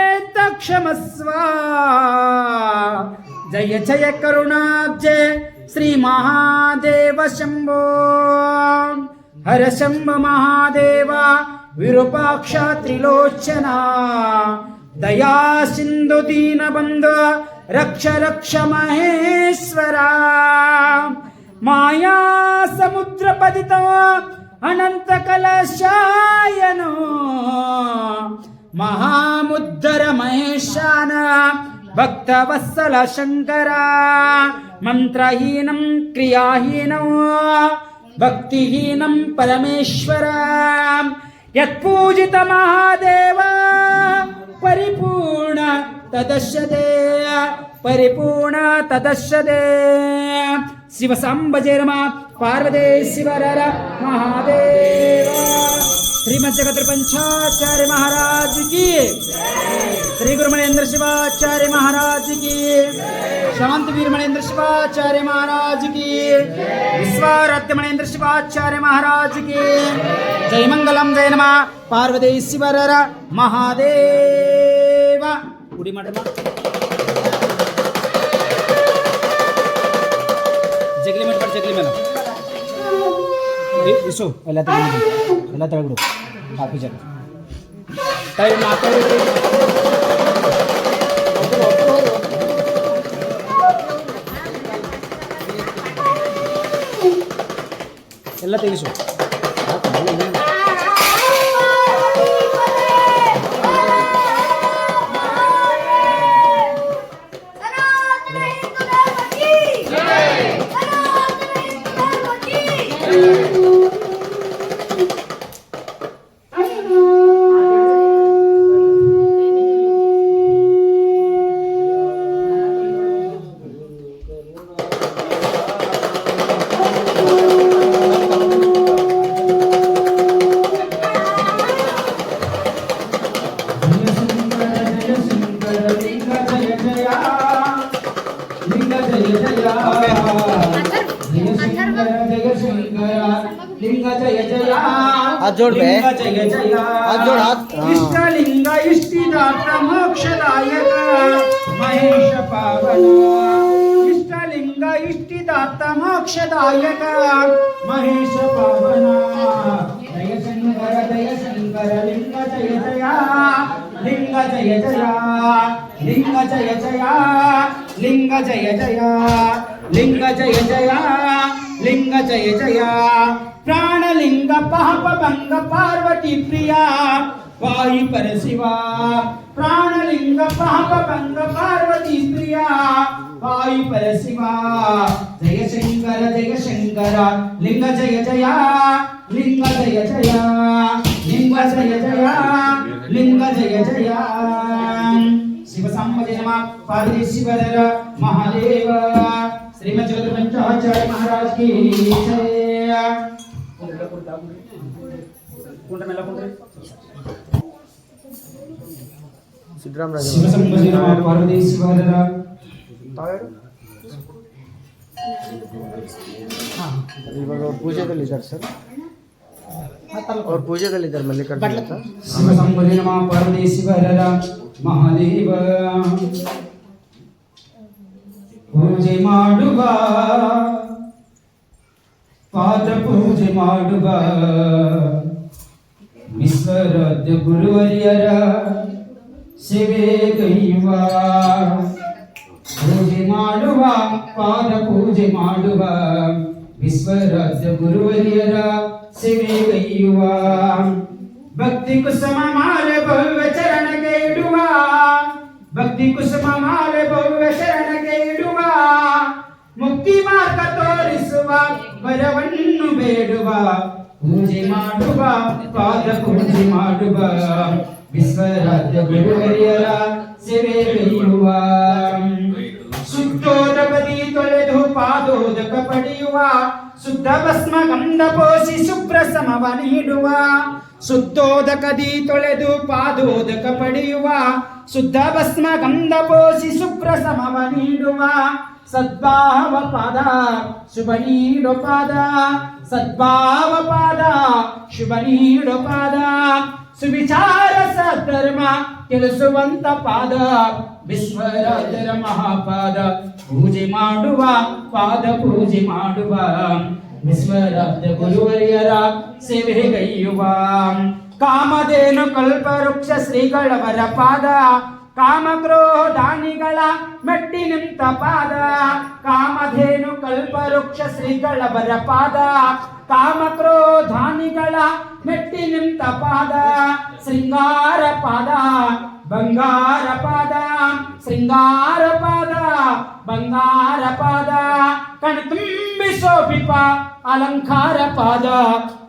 सर्वमेतत्क्षमस्व जय जय करुणाब्जे श्री महादेव शंभो हर शंभ महादेव विरूपाक्ष त्रिलोचना दया सिंधु दीन बंधु रक्ष रक्ष महेश्वरा माया समुद्र पतित अनंत कलशायनो महामुद्धर महेशान भक्तवत्सल शंकरा मंत्रहीनं क्रियाहीनं भक्तिहीनं परमेश्वरा यत्पूजित महादेव परिपूर्ण तदश्यते परिपूर्ण तदश्यते शिव सांब जय नमः पार्वतीश्वर महादेव श्रीमज्जगद्रपंचाचार्य महाराज की श्री गुरु मणेन्द्र शिवाचार्य महाराज की शांतवीर मणेन्द्र शिवाचार्य महाराज की विश्वाराध्य मणेन्द्र शिवाचार्य महाराज की जय मंगलम जय नमः पार्वतीश्वर महादेव उड़ी मठ जगली मठ पर जगली मेला विशु ಎಲ್ಲ ತಳಗಡು ಕಾಫಿ ಜಗ ಟೈಮ್ ಮಾತಾಡಿ ಎಲ್ಲ ತೆಗಿಸು हाथ जोड़ बे हाथ जोड़ हाथ इष्टलिंग इष्टिदाता मोक्षदायक महेश पावन इष्टलिंग इष्टिदाता मोक्षदायक महेश पावन जय शंकर लिंग जय जया लिंग जय जया लिंग जय जया लिंग जय जया लिंग जय जया लिंग जय जया प्राणलिंग पाप भंग पार्वती प्रिया वाहि पर शिवा प्राणलिंग पाप भंग पार्वती प्रिया वाहि पर शिवा जय शंकर लिंग जय जया लिंग जय जया लिंग जय जया लिंग जय जया शिव सांब जय नमः पार्वतीश्वर महादेव श्रीमज्जगद्रपंचाचार्य महाराज की जय ಸಿದ್ದರಾಮರಾಜ ಶಿವಸಂಭಜಿ ನಮ ಪಾರ್ವತಿ ಶಿವರ ತಾವೇರು ಇವಾಗ ಅವ್ರ ಪೂಜೆದಲ್ಲಿದ್ದಾರೆ ಸರ್, ಅವ್ರ ಪೂಜೆದಲ್ಲಿದ್ದಾರೆ ಮಲ್ಲಿಕಾರ್ಜುನ ಅಂತ. ಶಿವಸಂಭಜಿ ನಮ ಪಾರ್ವತಿ ಶಿವರ ಮಹಾದೇವ ಪೂಜೆ ಮಾಡುವ, ಪಾದ ಪೂಜೆ ಮಾಡುವ, ವಿಶ್ವರಾಧ್ಯ ಗುರುವರಿಯರ ಸೇವೆಗೈಯುವ. ಪೂಜೆ ಮಾಡುವ, ಪಾದ ಪೂಜೆ ಮಾಡುವ, ವಿಶ್ವರಾಧ್ಯ ಗುರುವರಿಯರ ಸೇವೆಗೈಯುವ. ಭಕ್ತಿ ಕುಸುಮ ಮಾಲೆ ಭವ್ಯ ಚರಣಕ್ಕೆ ಇಡುವ, ಭಕ್ತಿ ಕುಸುಮ ಮಾಲೆ ಭವ್ಯ ಶರಣಕ್ಕೆ ಇಡುವ. ಮುಕ್ತಿ ಮಾರ್ಗ ತೋರಿಸುವ, ವರವನ್ನು ಬೇಡುವ. ಪೂಜೆ ಮಾಡುವ, ಪಾದ ಪೂಜೆ ಮಾಡುವ, ವಿಶ್ವರಾಧ್ಯ ಗುರುವರಿಯರ ಸೇವೆಗೈಯುವ. ಶುದ್ಧೋದಕದಿ ತೊಳೆದು ಪಾದೋದಕ ಪಡೆಯುವ, ಶುದ್ಧ ಭಸ್ಮ ಗಂಧ ಪೋಷಿ ಶುಭ್ರ ಸಮವ ನೀಡುವ. ಶುದ್ಧೋದಕದಿ ತೊಳೆದು ಪಾದೋದಕ ಪಡೆಯುವ, ಶುದ್ಧ ಭಸ್ಮ ಗಂಧ ಪೋಷಿ ಶುಭ್ರ ಸಮವ ನೀಡುವ. ಸದ್ಭಾವ ಪಾದ ಶುಭ ನೀಡು ಪಾದ, ಸದ್ಭಾವ ಪಾದ ಶುಭ ನೀಡು ಪಾದ. ಸುವಿಚಾರ ಸದ್ಧರ್ಮ ತಿಳಿಸುವಂತ ಪಾದ, ವಿಶ್ವರಾಜರ ಮಹಾಪಾದ. ಪೂಜೆ ಮಾಡುವ, ಪಾದ ಪೂಜೆ ಮಾಡುವ, ವಿಶ್ವರಾಧ್ಯ ಗುರುವರಿಯರ ಸೇವೆಗೈಯುವ. ಕಾಮಧೇನು ಕಲ್ಪವೃಕ್ಷ ಶ್ರೀಗಳವರ ಪಾದ, ಕಾಮಕ್ರೋಧಾನಿಗಳ ಮೆಟ್ಟಿ ನಿಂತ ಪಾದ. ಕಾಮಧೇನು ಕಲ್ಪವೃಕ್ಷ ಶ್ರೀಗಳವರ ಪಾದ, ಕಾಮಕ್ರೋಧಾನಿಗಳ ಮೆಟ್ಟಿ ನಿಂತ ಪಾದ. ಶೃಂಗಾರ ಪಾದ ಬಂಗಾರ ಪಾದ, ಶೃಂಗಾರ ಪಾದ ಬಂಗಾರ ಪಾದ. ಕಣ್ತುಂಬಿ ಶೋಭಿಪ ಅಲಂಕಾರ ಪಾದ,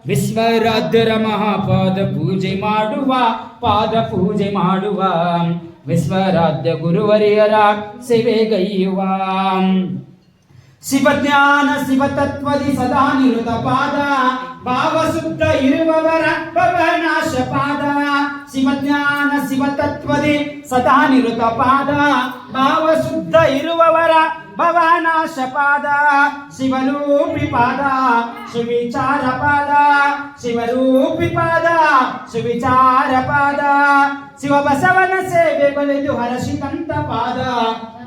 ವಿಶ್ವರಾಧ್ಯರ ಮಹಾಪಾದ. ಪೂಜೆ ಮಾಡುವ, ಪಾದ ಪೂಜೆ ಮಾಡುವ, ವಿಶ್ವರಾಧ್ಯ ಗುರುವರಿಯರ ಸೇವೆಗೈಯುವ. ಶಿವಜ್ಞಾನ ಶಿವತತ್ವದಿ ಸದಾ ನಿರುತ ಪಾದ, ಭಾವಶುದ್ಧ ಇರುವವರ ಭವನಾಶ ಪಾದ. ಶಿವಜ್ಞಾನ ಶಿವತತ್ವದಿ ಸದಾ ನಿರುತ ಪಾದ, ಭಾವಶುದ್ಧ ಇರುವವರ ಭವನಾಶ ಪಾದ. ಶಿವರೂಪಿ ಪಾದ ಸುವಿಚಾರ ಪಾದ, ಶಿವರೂಪಿ ಪಾದ ಸುವಿಚಾರ ಪಾದ. ಶಿವ ಬಸವನ ಸೇವೆ ಬಲಿದು ಹರಸಿದಂತ ಪಾದ,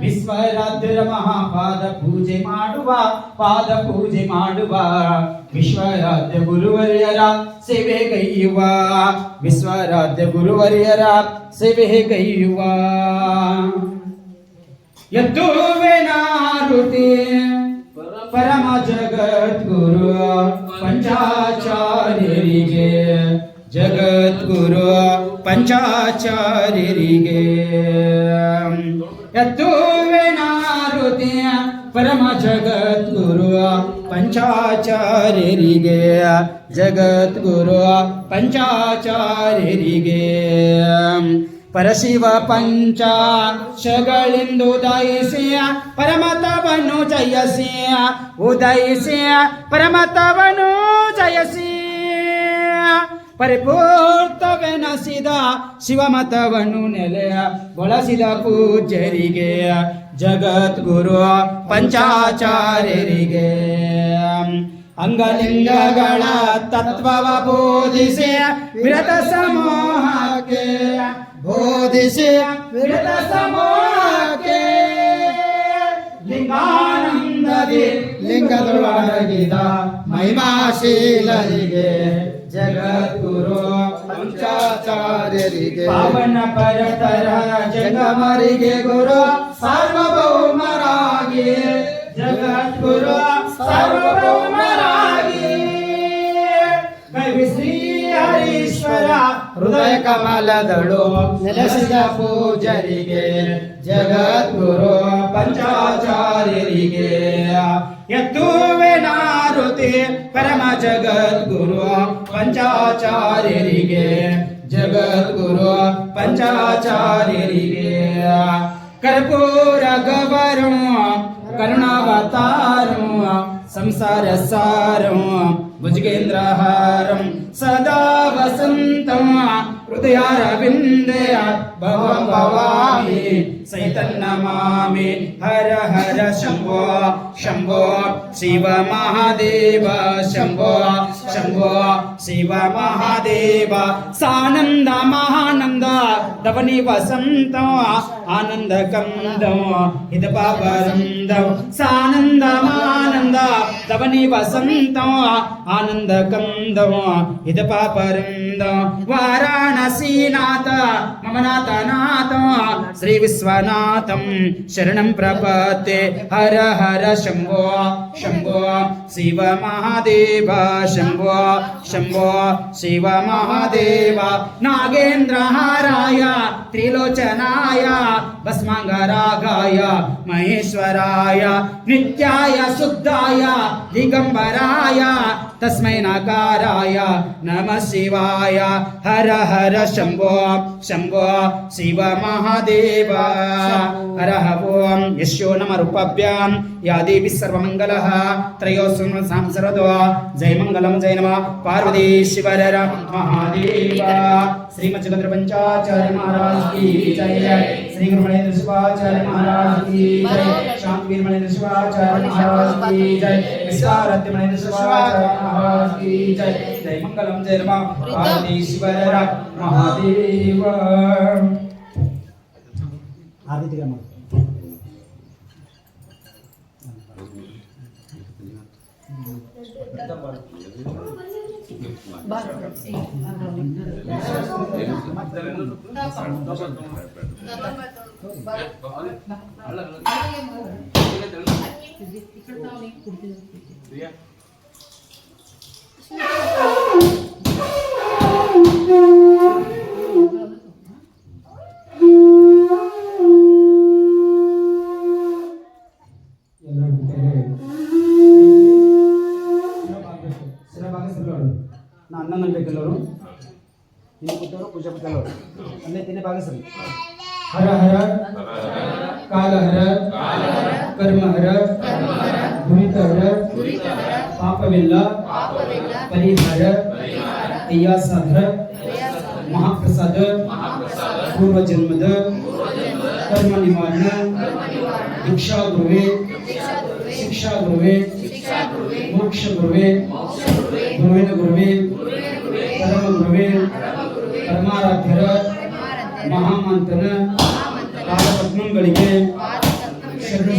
ವಿಶ್ವರಾಧ್ಯರ ಮಹಾಪಾದ. ಪೂಜೆ ಮಾಡುವ, ಪಾದ ಪೂಜೆ ಮಾಡುವ, ವಿಶ್ವರಾಧ್ಯ ಗುರುವರಿಯರ ಸೇವೆಗೈಯುವ, ವಿಶ್ವರಾಧ್ಯ ಗುರುವರಿಯರ ಸೇವೆಗೈಯುವ. ಯದ್ದುವೆ ನಾರುತಿ ಪರಮ ಜಗದ್ಗುರು ಪಂಚಾಚಾರ್ಯರಿಗೆ, ಜಗದ್ಗುರು ಪಂಚಾಚಾರ್ಯರಿಗೆ. ಯದ್ದುವೆ ನಾರುತಿ ಪರಮ ಜಗದ್ಗುರು ಪಂಚಾಚಾರ್ಯರಿಗೆ, ಜಗದ್ಗುರು ಪಂಚಾಚಾರ್ಯರಿಗೆ. ಪರಶಿವ ಪಂಚಾಶಗಳಿಂದು ಉದಯಿಸಿ ಪರಮತವನ್ನು ಜಯಿಸಿ, ಉದಯಿಸಿ ಪರಮತವನ್ನು ಜಯಿಸಿ. ಪರಿಪೂರ್ತವೆನಸಿದ ಶಿವಮತವನ್ನು ನೆಲೆಯ ಬಳಸಿದ ಪೂಜ್ಯರಿಗೆ, ಜಗದ್ಗುರು ಪಂಚಾಚಾರ್ಯರಿಗೆ. ಅಂಗಲಿಂಗಗಳ ತತ್ವವ ಬೋಧಿಸಿ ವಿರತ ಸಮೂಹಕ್ಕೆ, ಬೋಧಿಸಿ ವಿರತ ಸಮೂಹಕ್ಕೆ. ಲಿಂಗಾನಂದದಿ ಲಿಂಗದೊಳಗಿದ ಮಹಿಮಾಶೀಲರಿಗೆ, ಜಗದ್ಗುರು ಪಂಚಾಚಾರ್ಯರಿಗೆ. ಪಾವನ ಪರತರ ಜಂಗಮರಿಗೆ ಗುರು ಸಾರ್ವಭೌಮರಾಗಿ, ಜಗದ್ಗುರು ಸಾರ್ವಭೌಮರಾಗಿ. ಕವಿ ಶ್ರೀ ಹರೀಶ್ವರ ಹೃದಯ ಕಮಲದಳು ನೆಲೆಸಿದ ಪೂಜರಿಗೆ, ಜಗದ್ಗುರು ಪಂಚಾಚಾರ್ಯರಿಗೆ. ಯದ್ದುವೆ ನಾರುತಿ ಪರಮ ಜಗದ್ಗುರು ಪಂಚಾಚಾರ್ಯರಿಗೆ, ಜಗದ್ಗುರು ಪಂಚಾಚಾರ್ಯರಿಗೆ. ಕರ್ಪೂರ ಗವರು ಕರುಣಾವತಾರಂ, ಸಂಸಾರ ಸಾರಂ ಭುಜಗೇಂದ್ರಹಾರಂ, ಸದಾ ವಸಂತಂ हृदयारविन्दे भवं भवामि सैतन्नमामि हर हर शम्भो शम्भो शिव महादेव शम्भो शम्भो शिव महादेव सानन्द महानन्द दवनि वसन्त आनन्द कंद हित पापरन्द सानन्द महानन्द दवनि वसन्त आनन्द कंद हित पापरन्द वाराणसीनाथ मम नाथ श्री विश्वनाथं शरणं प्रपद्ये हर हर शम्भो शम्भो शिव महादेव शम्भो शम्भो शिव महादेव नागेन्द्रहाराय त्रिलोचनाय भस्मांगरागाय महेश्वराय नित्याय शुद्धाय दिगंबराय तस्मै नकाराय नमः शिवाय हर हर शम्भो शम्भो शिव महादेव हर ओम यस्यो नमः रूपाभ्यां या देवी सर्वमंगलः त्रयोस्सु संसरदो जय मंगलम जय नमः पार्वती शिवहर महादेव श्रीमद् पंचाचार्य महाराज की जय श्री गुरु मणेन्द्र शिवाचार्य महाराज की जय शांतिवीर मणेन्द्र शिवाचार्य महाराज की जय विशारद मणेन्द्र शिवाचार्य महाराज की जय जय मंगलम जय नमः पार्वती शिवहर महादेव आरती क्रम हर हर काल हर कर्म हर दुरित हर पापविल्ल परिहार अय्यासाधर महाप्रसाद पूर्व जन्मद कर्म निवारण दीक्षा गुरुवे शिक्षा गुरुवे मोक्ष गुरुवे गुरुविन गुरुवे परम गुरुवे परमाराध्यರ महामंत्रನ ಪಾದಪದ್ಮಗಳಿಗೆ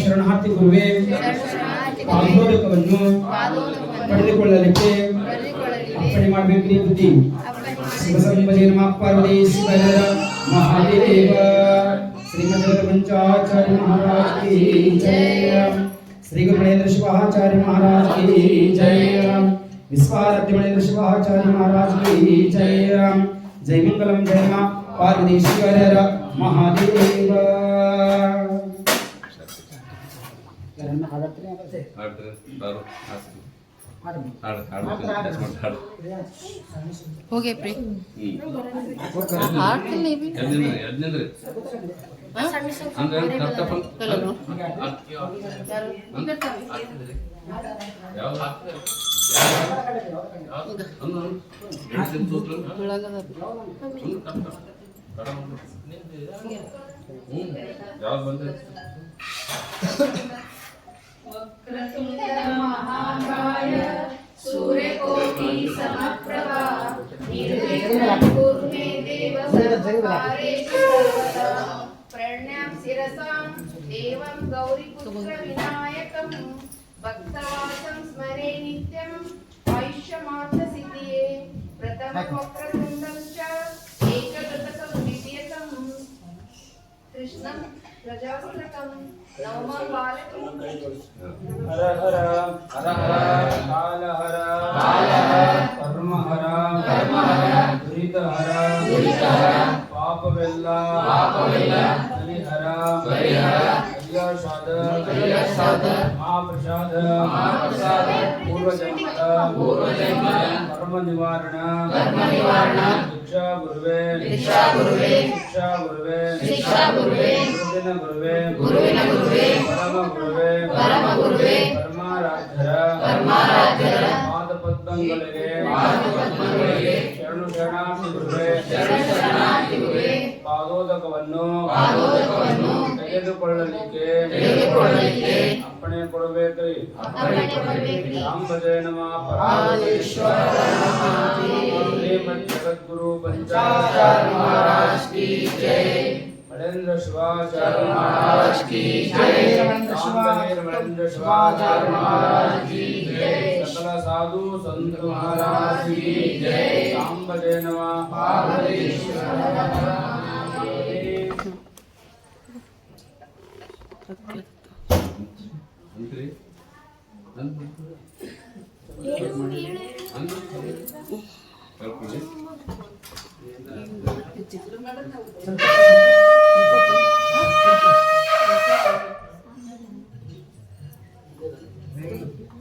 ಶರಣಾರ್ಥಿ ಗುರುವೇ ಪಾದೋದಕವನ್ನು ಪಡೆದುಕೊಳ್ಳಲಿಕ್ಕೆ ಅಪ್ಪಣೆ ಮಾಡಬೇಕ್ರಿ ಬುದ್ಧಿ ಶಿವಸಂಬಜೆ ನಮಃ ಪಾರ್ವತಿ ಶಿವಹರ ಮಹಾದೇವ ಶ್ರೀಮದ್ पंचाचार्य महाराज की जय श्री गुरु मणेन्द्र शिवाचार्य महाराज की जय विश्वाराध्य मणेन्द्र शिवाचार्य महाराज की जय जय मंगलम जय मां पार्वती शिवहर महादेव ಹೋಗಿ ಪ್ರೀ ಹಾಡ್ತೀನಿ सूर्यकोटि समप्रभा निर्विघ्नं कुरु मे देव सर्वकार्येषु सर्वदा प्रणम्य शिरसां देवं गौरीपुत्र विनायकं भक्तवासं स्मरे नित्यं आयुष्यमार्थसिद्धिये प्रथमवक्रतुण्डं च एकदन्तकं द्वितीयकं कृष्णं प्रजापतिं नवमं बालकं हर हर हर हर काल हर कर्म हर दुरित हर पापवेल्ल हरिहर अय्यासाद महाप्रसाद पूर्वजन्म कर्म निवारण दीक्षा गुरुवे शिक्षा गुरुवे गुरुविन गुरुवे परम गुरुवे परमाराध्यರ ಪಾದಪದ್ಮಗಳಿಗೆ ಶರಣಾರ್ಥಿ ಗುರುವೇ ಪಾದೋದಕವನ್ನು ತೆಗೆದುಕೊಳ್ಳಲಿಕ್ಕೆ ಅಪ್ಪಣೆ ಕೊಡಬೇಕ್ರಿ. ಸಾಂಬಜಯ ನಮಃ ಪರಮೇಶ್ವರ ಶ್ರೀಮದ್ ಜಗದ್ಗುರು पंचाचार्य महाराज की जय. मलेंद्र शिवाचार्य महाराज की जय. मलेंद्र शिवाचार्य महाराज की जय. सकल साधु संत महाराज की जय. सांबजय नमः पार्वतीश्वर.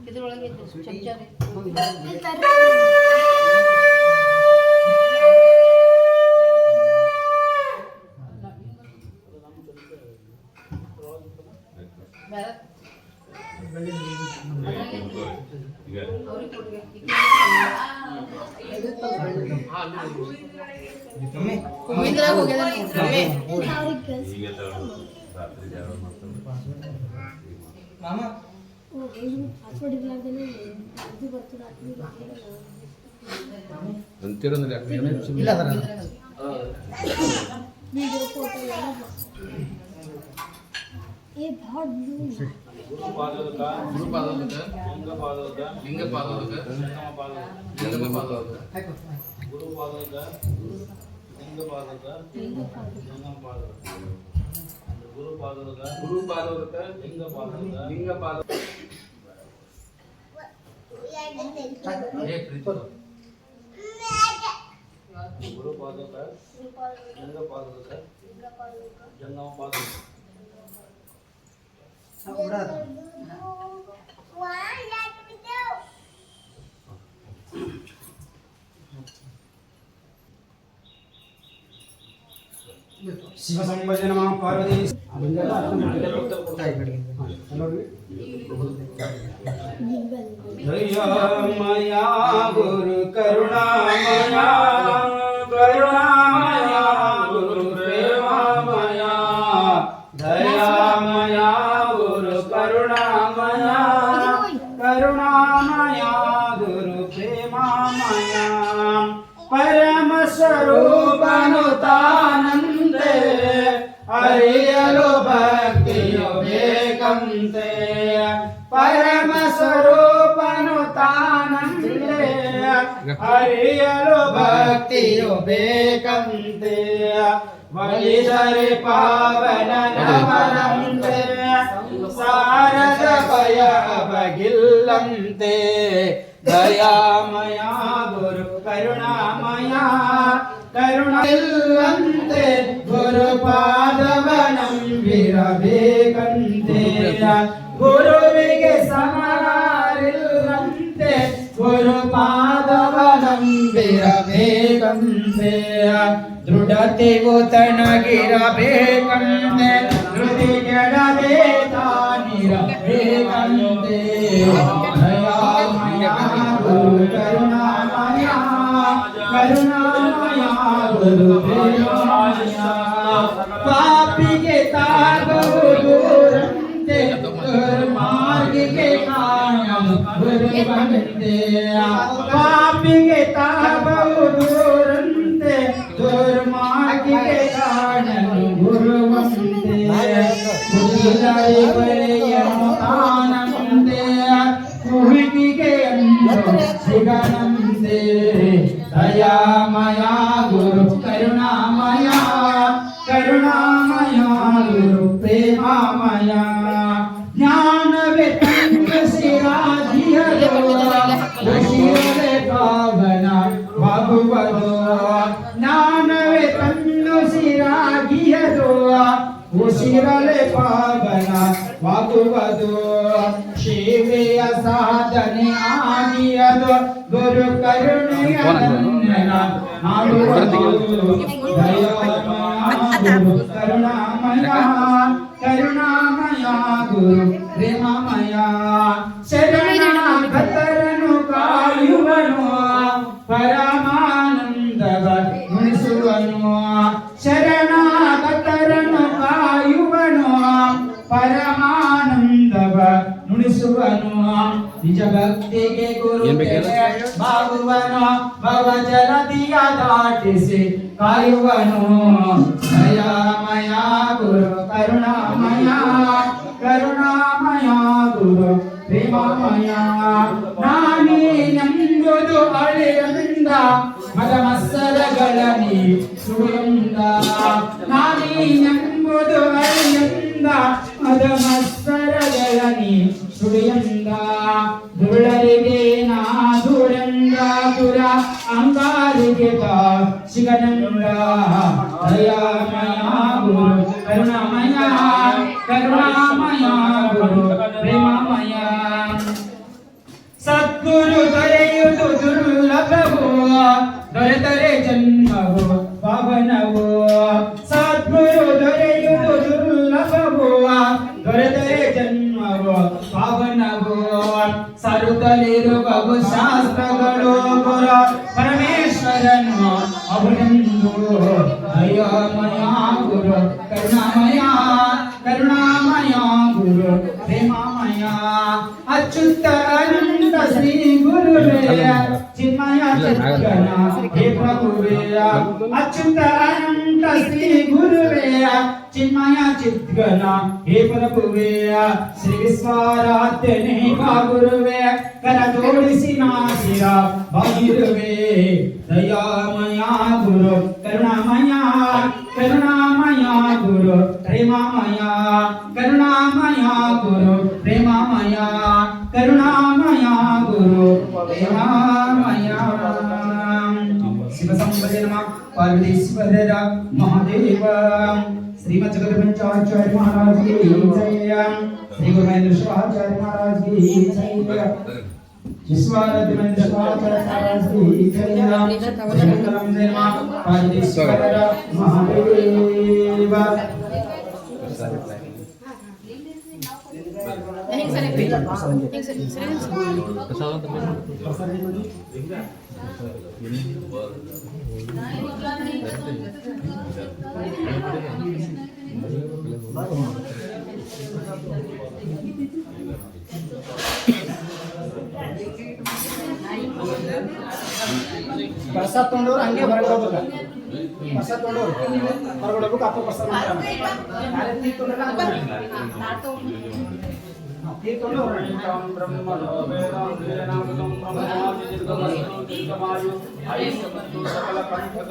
ಇದ್ರೊಳಗೆ ಚಮಚ शिव संभजय नमः पार्वती. दयामया गुरु करुणामया करुणामया गुरु प्रेममया दयामया गुरु करुणामया करुणामया गुरु प्रेममया परम स्वरूपनुतानंदे अरियलो भक्तियो बेकंते परम स्वरूपनुतानंदे अरियलो भक्तियो बेकंते वलिधरे पावन नवरंते सारद भय भगिल्लंते दयामया गुरु करुणामया करुणिल्लंते गुरु पादवनं विरಬೇಕಂತೆ ಗುರುವಿಗೆ ಸಮನಾರಿಲ್ಲಂತೆ ಗುರು ಪಾದವನಂ ವಿರಬೇಕಂತೆ ದೃಢತೆಯು ತನಗಿರಬೇಕಂತೆ ಧೃತಿ ಕೆಡದೆ ತಾನಿರಬೇಕಂತೆ ದಯಾಮಯ ಗುರು ಕರುಣಾಮಯ ಕರುಣಾಮಯ ಗುರು ಪ್ರೇಮಮಯ ಪಾಪಿಗೆ ತಾಗವು ದೂರಂತೆ ದುರ್ಮಾರ್ಗಿಗೆ ಕಾಣಂ ಗುರುವಂತೆ ಪಾಪಿಗೆ ತಾಗವು ದೂರಂತೆ ದುರ್ಮಾರ್ಗಿಗೆ ಕಾಣಂ ಗುರುವಂತೆ ಕುಡಿದರೆ ಬರೆಯನು ತಾನಂತೆ ಕುಹಿತಿಗೆ ಸಿಗನಂತೆ ದಯಾಮಯ ಗುರು ಕರುಣಾಮಯ ಕರುಣಾಮಯ ಗುರು ಪ್ರೇಮಮಯ ಜ್ಞಾನವೇ ತಂಗ ಶಿರಾಜಿಯದು ಋಷಿಯರೇ ಪಾವನ ಭಗವದು ಜ್ಞಾನವೇ ತಂದು ಶಿರಾಗಿಯದು ಉಸಿರಲೆ ಪಾವನ ವಾಗುವುದು ಶಿವೆಯ ಸಾಧನೆ ಆಗಿಯದು ಗುರು ಕರುಣೆಯ ಮಾಡುವುದು ದಯಾಮಯ ಗುರು ಕರುಣಾಮಯ ಕರುಣಾಮಯ ಗುರು ಪ್ರೇಮಮಯ ಶರಣಾಗತರನು ಕಾಯುವನು ಪರಮಾನಂದವ ಉಣಿಸುವನು ಬಾಗುವನು ಭವ ಜಲದಿಯ ದಾಟಿಸಿ ಕಾಯುವನು ದಯಾಮಯ ಗುರು ಕರುಣಾಮಯ ಕರುಣಾಮಯ ಗುರು ಪ್ರೇಮಮಯ ನಾನೇನೆಂಬುದು ಅಳಿಯಂದ ಮದಮತ್ಸರಗಳನಿ ಸುಳಿಯುಂದ ನಾನೇನೆಂಬುದು ಅಳಿಯಂದ ಮದಮತ್ಸರಗಳನಿ ಸುಳಿಯುಂದ ದುಳ್ಳರಿಗೆ ನಾ ದುರಂದ ಪುರ ಅಂಗಾರಿಗೆ ಶಿಗನಂದ ದಯಾಮಯ ಗುರು ಕರುಣಾಮಯ ಕರುಣಾಮಯ ಗುರು ಪ್ರೇಮಮಯ ಸದ್ಗುರು ದೊರೆಯುವುದು ದುರ್ಲಭವೋ ದೊರೆತರೆ ಜನ್ಮವು ಪಾವನವೋ ಸದ್ಗುರು ದೊರೆಯುವುದು ದುರ್ಲಭವೋ ದೊರೆತರೆ ಜನ್ಮವು ಪಾವನವೋ ಸರುತ್ತಲಿರುವವು ಶಾಸ್ತ್ರಗಳು ಗುರ ಪರಮೇಶ್ವರನು ಅವನೆಂದು ದಯಾಮಯ ಗುರು ಕರುಣಾಮಯ ಕರುಣಾಮಯ ಗುರು ಪ್ರೇಮಮಯ ಅಚ್ಯುತ ಅನಂತ ಶ್ರೀ ಗುರುವೇ ಚಿನ್ಮಯ ಚಿತ್ಗಣ ಹೇ ಪ್ರಭುವೇ ಅಚ್ಯುತ ಅನಂತ ಶ್ರೀ ಗುರುವೇ ಚಿನ್ಮಯ ಚಿತ್ಗಣ ಹೇ ಪ್ರಭುವೇ ಶ್ರೀ ವಿಶ್ವಾರಾಧ್ಯನೇ ಬಾ ಗುರುವೇ ಕರ ಜೋಡಿಸಿ ನಾಸಿರ ಬಾಗಿರುವೆ ದಯಾಮಯ ಗುರು ಕರುಣಾಮಯ ಕರುಣಾಮಯ ಗುರು ಪ್ರೇಮಮಯ ಕರುಣಾಮಯ ಗುರು ಪ್ರೇಮಮಯ ಕರುಣಾಮಯ ಗುರು ಪ್ರೇಮಮಯ ಶಿವ ಸಂಪದೇ ನಮಃ ಪಾರ್ವತೀಶ್ವರ ಮಹಾದೇವ श्रीमद जगत पंचाचार्य महाराज की जय श्री गुरु महेंद्र शिवाचार्य महाराज की जय विश्वाराध्य महेंद्र शिवाचार्य महाराज की जय शंकरम देवा पार्वतीश्वर महादेव एक ಪ್ರಸಾದ್ ತೊಗೊಂಡವ್ರು ಹಂಗೆ ಹೊರಗೆ ಹೋಗ್ಬೇಕು ಪ್ರಸಾದ್ ತೊಗೊಂಡವ್ರು ಹೊರಗೆ ಹೋಗ್ಬೇಕು ಅಪ್ಪ ಪ್ರಸಾದ್ ಮಾಡ್ತಾರೆ ಯಾರೇ ತೀರ್ಥ ಬ್ರಹ್ಮಣೋ ವೇದಾಂತೇನಾಮೃತಂ ಬ್ರಹ್ಮಾದಿ ನಿರ್ಗಮಸ್ತು ನಿರ್ಗಮಾಯು ಆಯುಷ್ಯಮಂತು ಸಕಲ ಕಂಠಕ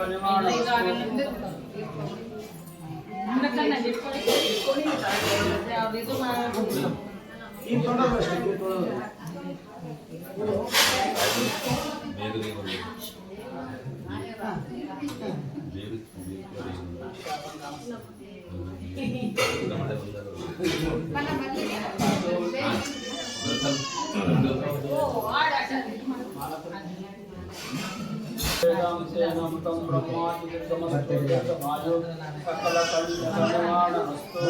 वेदांतेनामृतं ब्रह्मादि निर्गमस्ते निर्गमायो सकल कल्याणमस्तु